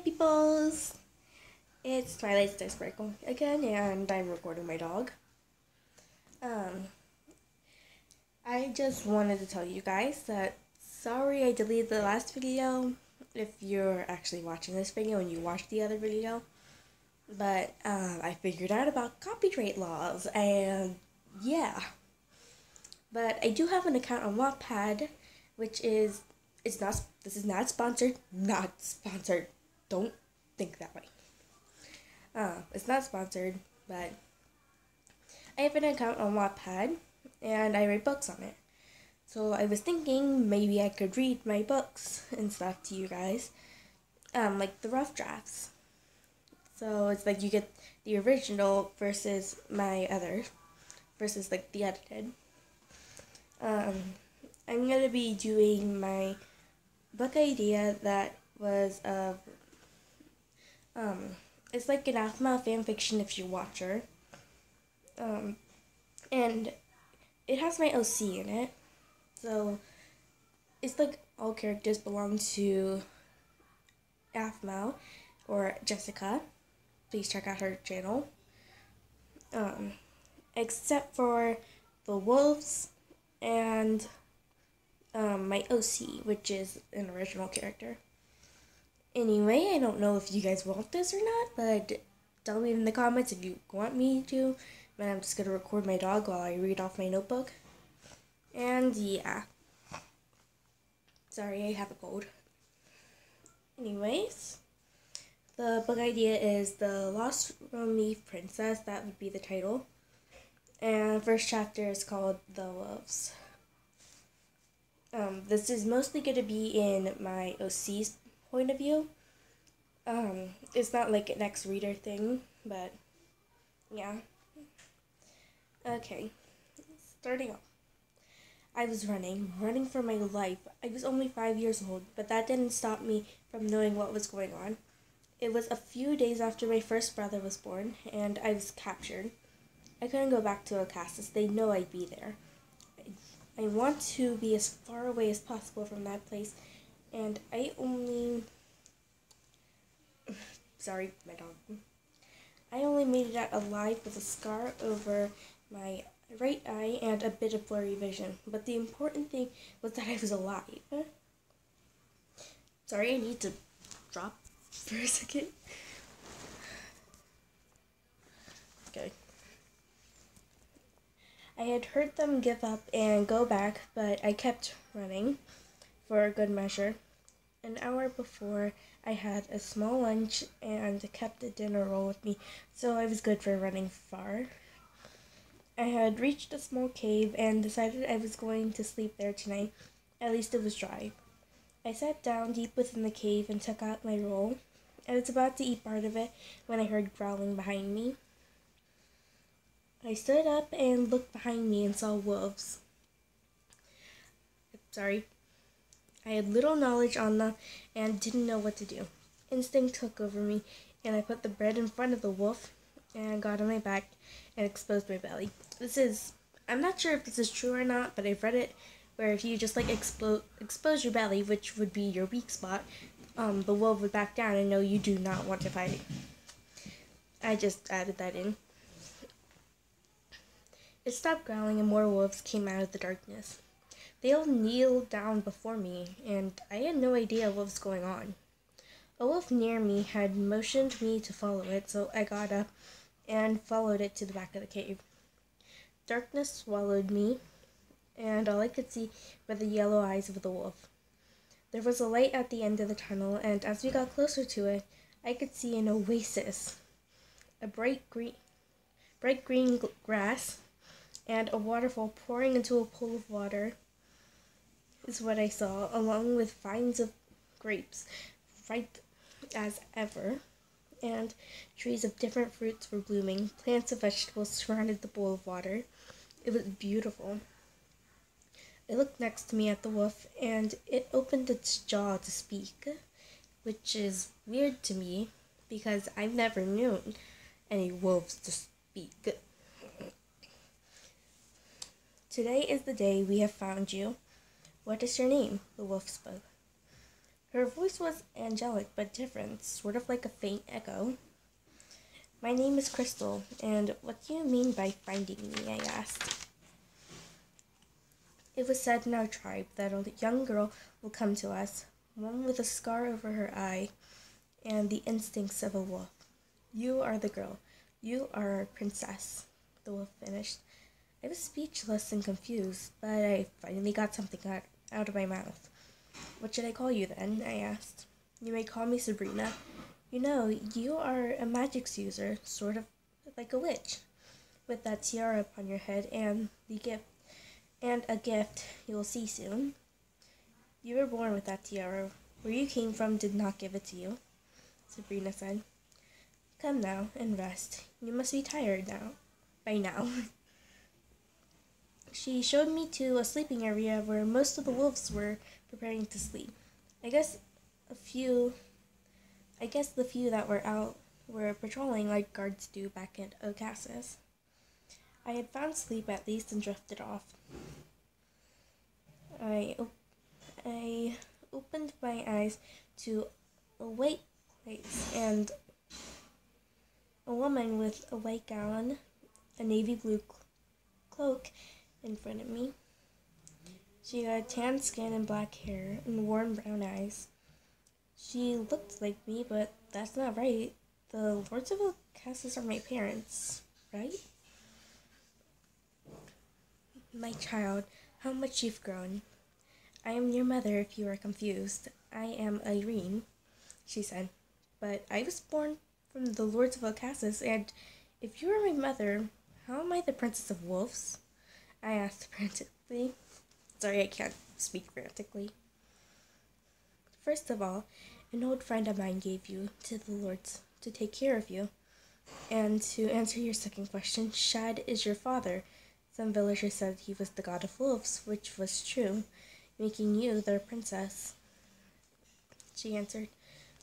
peoples! It's Twilight Star Sparkle again, and I'm recording my dog. I just wanted to tell you guys that sorry I deleted the last video if you're actually watching this video and you watched the other video. But I figured out about copyright laws, and yeah. But I do have an account on Wattpad, which is, this is not sponsored, don't think that way. It's not sponsored, but I have an account on Wattpad, and I write books on it. So I was thinking maybe I could read my books and stuff to you guys, like the rough drafts. So it's like you get the original versus my other, versus like the edited. I'm gonna be doing my book idea that was it's like an Alpha fan fiction if you watch her. And it has my OC in it. So it's like all characters belong to Aphmau or Jessica. Please check out her channel. Except for the wolves and my OC, which is an original character. Anyway, I don't know if you guys want this or not, but tell me in the comments if you want me to. But I'm just going to record my dog while I read off my notebook. And yeah. Sorry, I have a cold. Anyways, the book idea is The Lost Romy Princess. That would be the title. And the first chapter is called The Wolves. This is mostly going to be in my OC's point of view. It's not like an ex-reader thing, but yeah. Okay, starting off. I was running for my life. I was only 5 years old, but that didn't stop me from knowing what was going on. It was a few days after my first brother was born, and I was captured. I couldn't go back to Ocasas. They know I'd be there. I want to be as far away as possible from that place, and I only made it out alive with a scar over my right eye and a bit of blurry vision. But the important thing was that I was alive. Sorry, I need to drop for a second. Okay. I had heard them give up and go back, but I kept running for a good measure. An hour before, I had a small lunch and kept a dinner roll with me, so I was good for running far. I had reached a small cave and decided I was going to sleep there tonight. At least it was dry. I sat down deep within the cave and took out my roll. I was about to eat part of it when I heard growling behind me. I stood up and looked behind me and saw wolves. I had little knowledge on them and didn't know what to do. Instinct took over me, and I put the bread in front of the wolf and got on my back and exposed my belly. I'm not sure if this is true or not, but I've read it where if you just like expose your belly, which would be your weak spot, the wolf would back down and know you do not want to fight. I just added that in. It stopped growling and more wolves came out of the darkness. They all kneeled down before me, and I had no idea what was going on. A wolf near me had motioned me to follow it, so I got up and followed it to the back of the cave. Darkness swallowed me, and all I could see were the yellow eyes of the wolf. There was a light at the end of the tunnel, and as we got closer to it, I could see an oasis. A bright green grass, and a waterfall pouring into a pool of water is what I saw, along with vines of grapes, ripe as ever, and trees of different fruits were blooming. Plants of vegetables surrounded the bowl of water. It was beautiful. I looked next to me at the wolf, and it opened its jaw to speak, which is weird to me, because I've never known any wolves to speak. Today is the day we have found you. What is your name? The wolf spoke. Her voice was angelic but different, sort of like a faint echo. "My name is Crystal, and what do you mean by finding me?" I asked. "It was said in our tribe that a young girl will come to us, one with a scar over her eye and the instincts of a wolf. You are the girl. You are our princess," the wolf finished. I was speechless and confused, but I finally got something out of my mouth. "What should I call you then?" I asked. "You may call me Sabrina. You know, you are a magic user, sort of like a witch, with that tiara upon your head and a gift you will see soon. You were born with that tiara. Where you came from did not give it to you," Sabrina said. "Come now and rest. You must be tired by now." She showed me to a sleeping area where most of the wolves were preparing to sleep. I guess the few that were out were patrolling like guards do back at Ocasas. I had found sleep at least and drifted off. I opened my eyes to a white place and a woman with a white gown, a navy blue cloak in front of me. She had tan skin and black hair and warm brown eyes. She looked like me, but that's not right. The Lords of Ocasas are my parents, right? "My child, how much you've grown. I am your mother if you are confused. I am Irene," she said. "But I was born from the Lords of Ocasas, and if you are my mother, how am I the Princess of Wolves?" I asked frantically. Sorry, I can't speak frantically. "First of all, an old friend of mine gave you to the Lords to take care of you. And to answer your second question, Shad is your father. Some villagers said he was the god of wolves, which was true, making you their princess," she answered.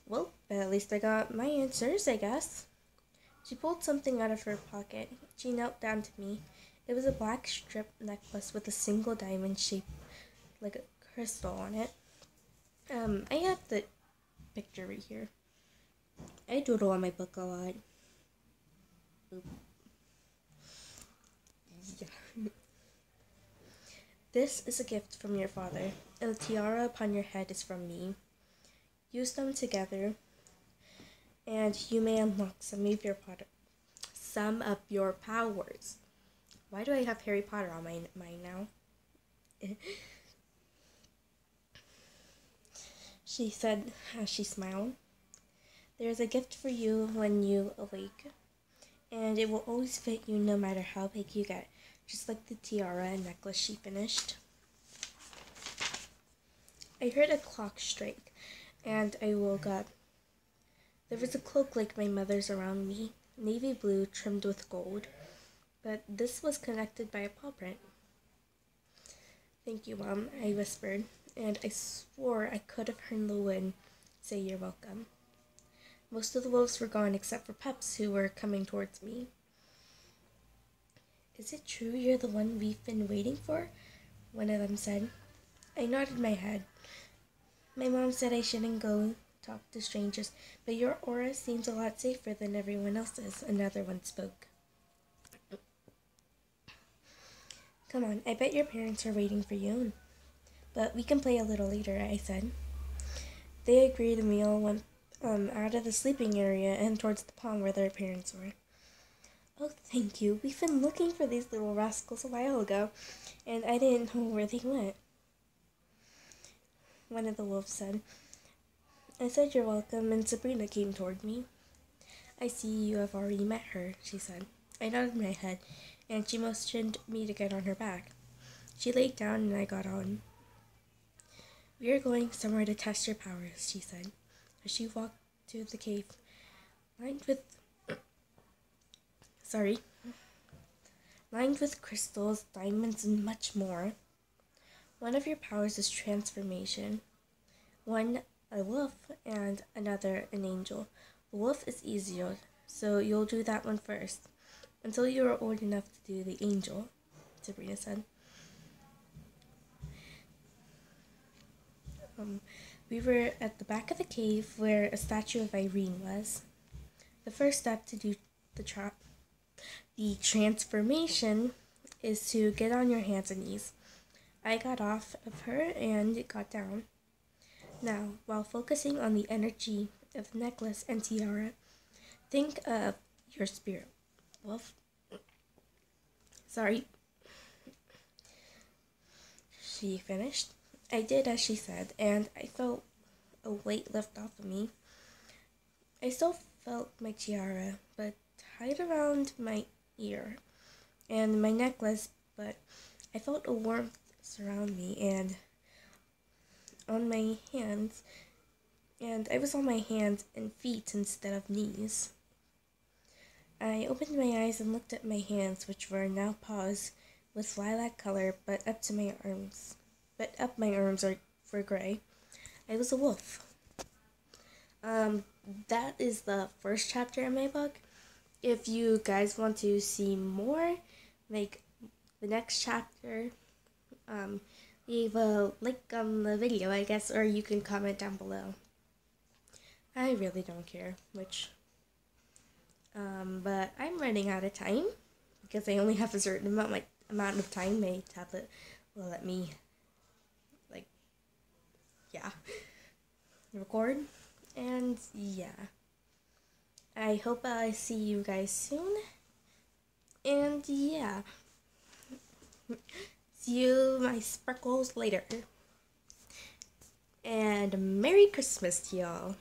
"Well, at least I got my answers, I guess." She pulled something out of her pocket. She knelt down to me. It was a black strip necklace with a single diamond shaped like a crystal on it. I have the picture right here. I doodle on my book a lot. Oop. Yeah. "This is a gift from your father, and the tiara upon your head is from me. Use them together, and you may unlock some of your powers." Why do I have Harry Potter on my mind now? She said as she smiled. "There is a gift for you when you awake, and it will always fit you no matter how big you get, just like the tiara and necklace," she finished. I heard a clock strike, and I woke up. There was a cloak like my mother's around me, navy blue trimmed with gold, but this was connected by a paw print. "Thank you, Mom," I whispered, and I swore I could have heard the wind say "you're welcome." Most of the wolves were gone except for Peps, who were coming towards me. "Is it true you're the one we've been waiting for?" one of them said. I nodded my head. "My mom said I shouldn't go talk to strangers, but your aura seems a lot safer than everyone else's," another one spoke. "Come on, I bet your parents are waiting for you. But we can play a little later," I said. They agreed, and we all went out of the sleeping area and towards the pond where their parents were. "Oh, thank you. We've been looking for these little rascals a while ago, and I didn't know where they went," one of the wolves said. I said "you're welcome," and Sabrina came toward me. "I see you have already met her," she said. I nodded my head, and she motioned me to get on her back. She laid down, and I got on. "We are going somewhere to test your powers," she said, as she walked to the cave, lined with crystals, diamonds, and much more. "One of your powers is transformation. One a wolf, and another an angel. The wolf is easier, so you'll do that one first, until you are old enough to do the angel," Sabrina said. We were at the back of the cave where a statue of Irene was. The first step to do the transformation is to get on your hands and knees. I got off of her and got down. Now, while focusing on the energy of the necklace and tiara, think of your spirit wolf. Sorry. She finished. I did as she said, and I felt a weight lift off of me. I still felt my tiara, but tied around my ear, and my necklace, but I felt a warmth surround me and on my hands, and I was on my hands and feet instead of knees. I opened my eyes and looked at my hands, which were now paws with lilac color, but up my arms were gray. I was a wolf. That is the first chapter in my book. If you guys want to see more, like the next chapter, leave a link on the video, I guess, or you can comment down below. I really don't care which. But I'm running out of time because I only have a certain amount of time. My tablet will let me, record. And yeah, I hope I see you guys soon. And yeah, see you, my sparkles, later. And Merry Christmas to y'all.